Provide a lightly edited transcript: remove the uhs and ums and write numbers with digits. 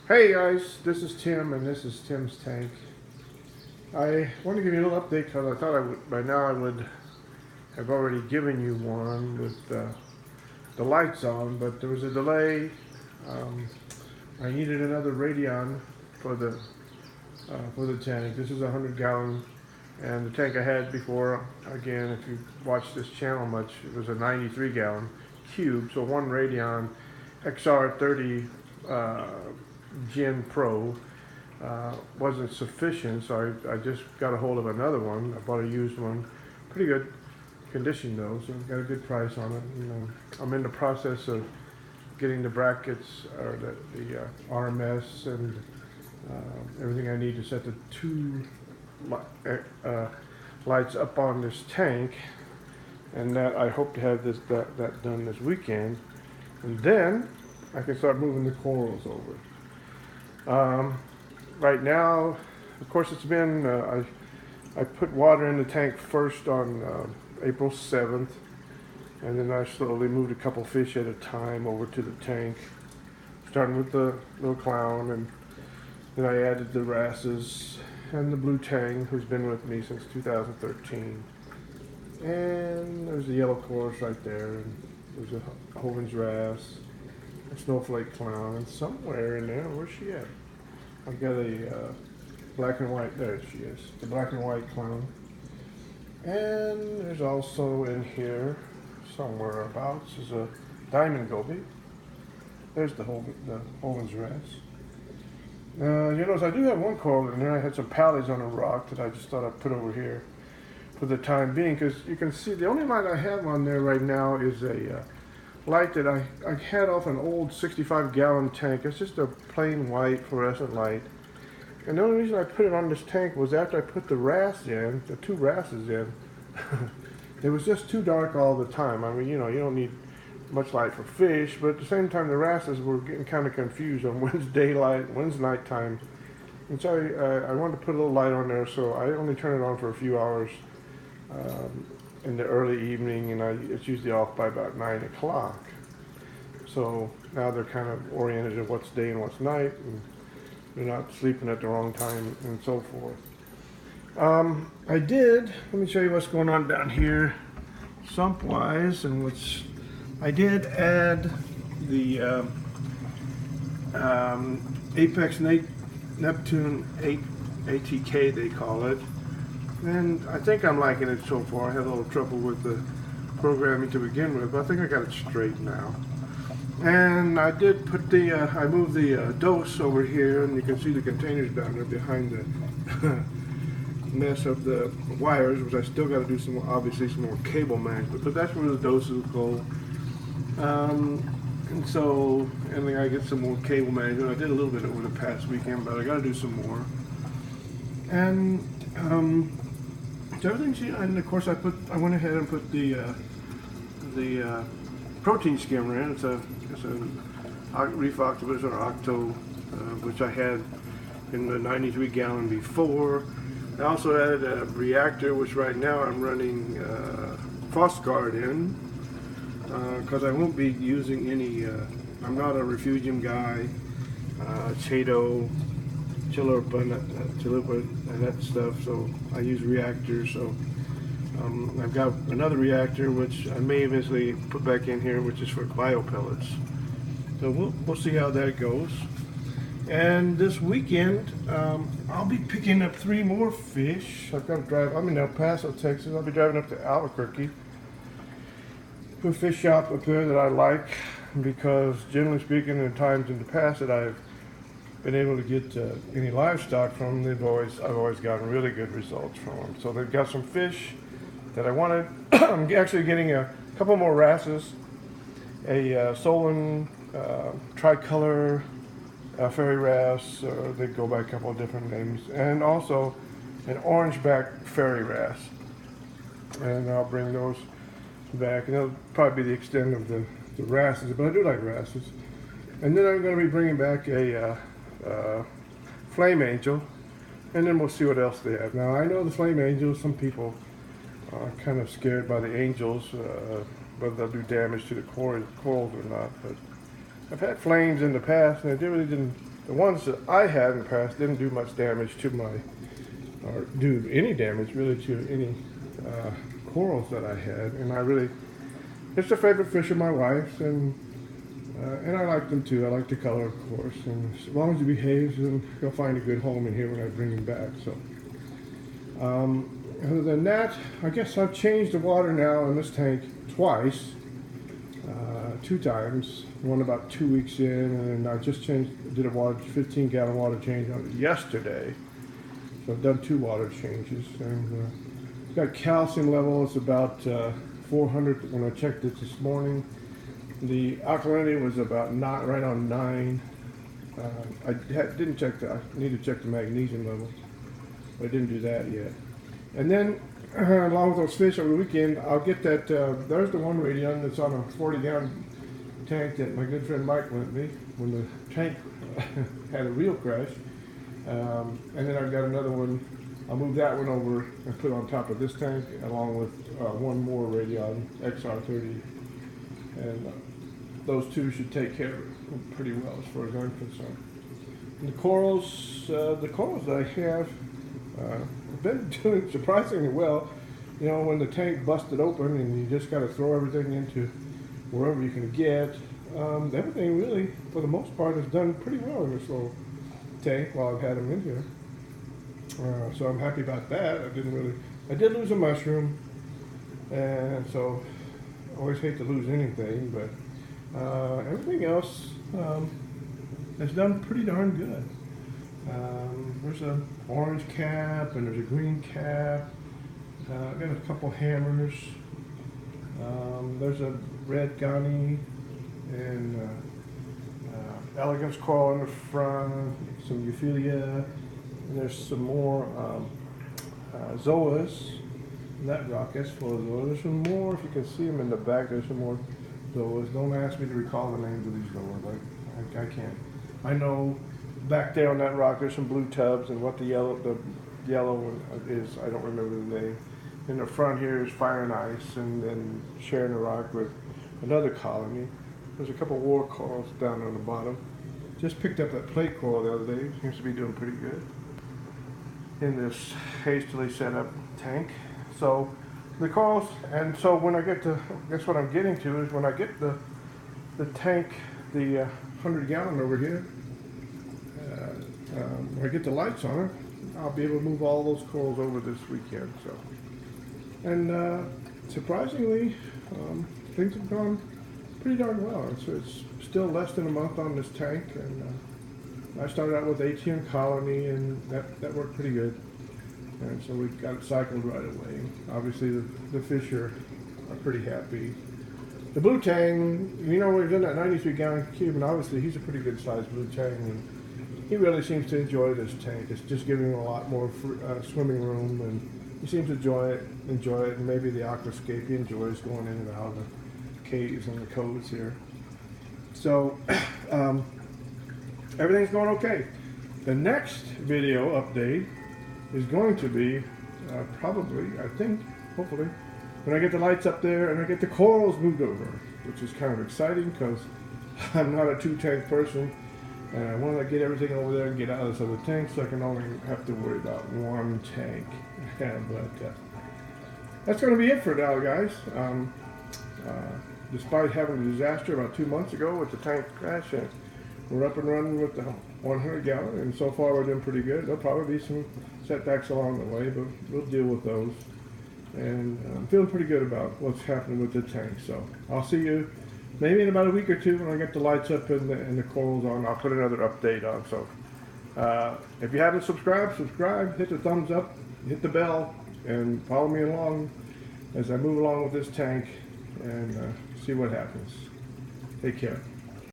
Hey guys, this is Tim and this is Tim's Tank. I want to give you a little update because I thought by now I would have already given you one with the lights on, but there was a delay. Um, I needed another radion for the tank. This is a 100-gallon, and the tank I had before, again, if you watched this channel much, it was a 93-gallon cube, so one radion XR30 Gen Pro wasn't sufficient, so I just got a hold of another one. I bought a used one, pretty good condition though, so got a good price on it. I'm in the process of getting the brackets or the RMS and everything I need to set the two lights up on this tank, and that I hope to have that done this weekend, and then I can start moving the corals over. Right now, of course, it's been I put water in the tank first on April 7th, and then I slowly moved a couple fish at a time over to the tank, starting with the little clown, and then I added the wrasses and the blue tang, who's been with me since 2013. And there's the yellow chorus right there, and there's a Hovins's wrasse, a snowflake clown, and somewhere in there, where's she at? I've got a black and white, there she is, the black and white clown. And there's also in here, somewhere abouts, is a diamond goby. There's the Hovins's wrasse. You notice I do have one coral in there. I had some pallies on a rock that I just thought I'd put over here for the time being, because you can see the only light I have on there right now is a light that I had off an old 65-gallon tank. It's just a plain white fluorescent light. And the only reason I put it on this tank was after I put the wrasse in, the two wrasses in, it was just too dark all the time. I mean, you don't need much light for fish, but at the same time the wrasses were getting kind of confused on when's daylight, when's nighttime. And so I wanted to put a little light on there, so I only turn it on for a few hours in the early evening, and it's usually off by about 9 o'clock. So now they're kind of oriented at what's day and what's night, and they're not sleeping at the wrong time and so forth. Let me show you what's going on down here sump-wise, and I did add the Apex Neptune 8 ATK, they call it. And I think I'm liking it so far. I had a little trouble with the programming to begin with, but I think I got it straight now. And I did put I moved the dose over here, and you can see the containers down there behind the mess of the wires, which I still got to do obviously some more cable management, but that's where the doses go. And so, and then I get some more cable management. I did a little bit over the past weekend, but I got to do some more. And so everything's, and of course I went ahead and put the protein skimmer in. It's a Reef Octopus or Octo, which I had in the 93-gallon before. I also added a reactor, which right now I'm running Phosguard in, because I won't be using any, I'm not a refugium guy, Chaeto, Chalupa and that stuff, so I use reactors. So I've got another reactor which I may eventually put back in here, which is for biopellets. So we'll see how that goes. And this weekend I'll be picking up 3 more fish. I've got to drive. I'm in El Paso, Texas. I'll be driving up to Albuquerque to a fish shop up there that I like, because generally speaking, in times in the past that I've been able to get any livestock from, I've always gotten really good results from them. So they've got some fish that I wanted. I'm actually getting a couple more wrasses, a Solon tricolor fairy wrasse, they go by a couple of different names, and also an orange-back fairy wrasse. And I'll bring those back, and that'll probably be the extent of the wrasses, but I do like wrasses. And then I'm going to be bringing back a flame angel, and then we'll see what else they have. Now I know the flame angels, some people are kind of scared by the angels, whether they'll do damage to the corals or not, but I've had flames in the past, and they really didn't The ones that I had in the past didn't do much damage to my, or do any damage really to any corals that I had, and it's a favorite fish of my wife's, and I like them too. I like the color, of course, and as long as he behaves, then he'll find a good home in here when I bring him back. So, other than that, I guess I've changed the water now in this tank twice, 2 times. One about 2 weeks in, and I just did a 15-gallon water change on it yesterday. So I've done 2 water changes, and got calcium levels about 400 when I checked it this morning. The alkalinity was about right on 9. I didn't check I need to check the magnesium level, but I didn't do that yet. And then, along with those fish over the weekend, I'll get that. There's the one radion that's on a 40-gallon tank that my good friend Mike lent me when the tank had a real crash. And then I've got another one. I'll move that one over and put on top of this tank, along with one more Radion XR30, and those 2 should take care of it pretty well as far as I'm concerned. And the corals I have been doing surprisingly well. You know, when the tank busted open and you just got to throw everything into wherever you can get, everything really, for the most part, has done pretty well in this little tank while I've had them in here. So I'm happy about that. I did lose a mushroom, and so I always hate to lose anything, but everything else has done pretty darn good. There's an orange cap and there's a green cap. I've got a couple hammers. There's a red gunny and elegance coral in the front, some Euphilia. And there's some more zoas. That rock is full of zoas. There's some more, if you can see them in the back, there's some more zoas. Don't ask me to recall the names of these zoas. I can't. I know back there on that rock there's some blue tubs, and what the yellow one is, I don't remember the name. In the front here is Fire and Ice, and then sharing the rock with another colony. There's a couple war corals down on the bottom. Just picked up that plate coral the other day. Seems to be doing pretty good in this hastily set up tank. So the corals, and so when I get to, guess what I'm getting to is when I get the tank, the 100-gallon over here, when I get the lights on it, I'll be able to move all those corals over this weekend. So, and surprisingly, things have gone pretty darn well. It's still less than a month on this tank, and I started out with 18 colony, and that worked pretty good. And so we got it cycled right away. Obviously, the fish are pretty happy. The blue tang, you know, we've done that 93-gallon cube, and obviously he's a pretty good sized blue tang, and he really seems to enjoy this tank. It's just giving him a lot more swimming room, and he seems to enjoy it, and maybe the aquascape he enjoys going in and out of the caves and the coves here. So, everything's going okay. The next video update is going to be probably, I think, hopefully, when I get the lights up there and I get the corals moved over, which is kind of exciting because I'm not a 2-tank person, and I want to get everything over there and get out of this other tank so I can only have to worry about 1 tank. But that's going to be it for now, guys. Despite having a disaster about 2 months ago with the tank crash, we're up and running with the 100-gallon, and so far we're doing pretty good. There'll probably be some setbacks along the way, but we'll deal with those. And I'm feeling pretty good about what's happening with the tank. So I'll see you maybe in about a week or 2 when I get the lights up and the corals on. I'll put another update on. So if you haven't subscribed, hit the thumbs up, hit the bell, and follow me along as I move along with this tank and see what happens. Take care.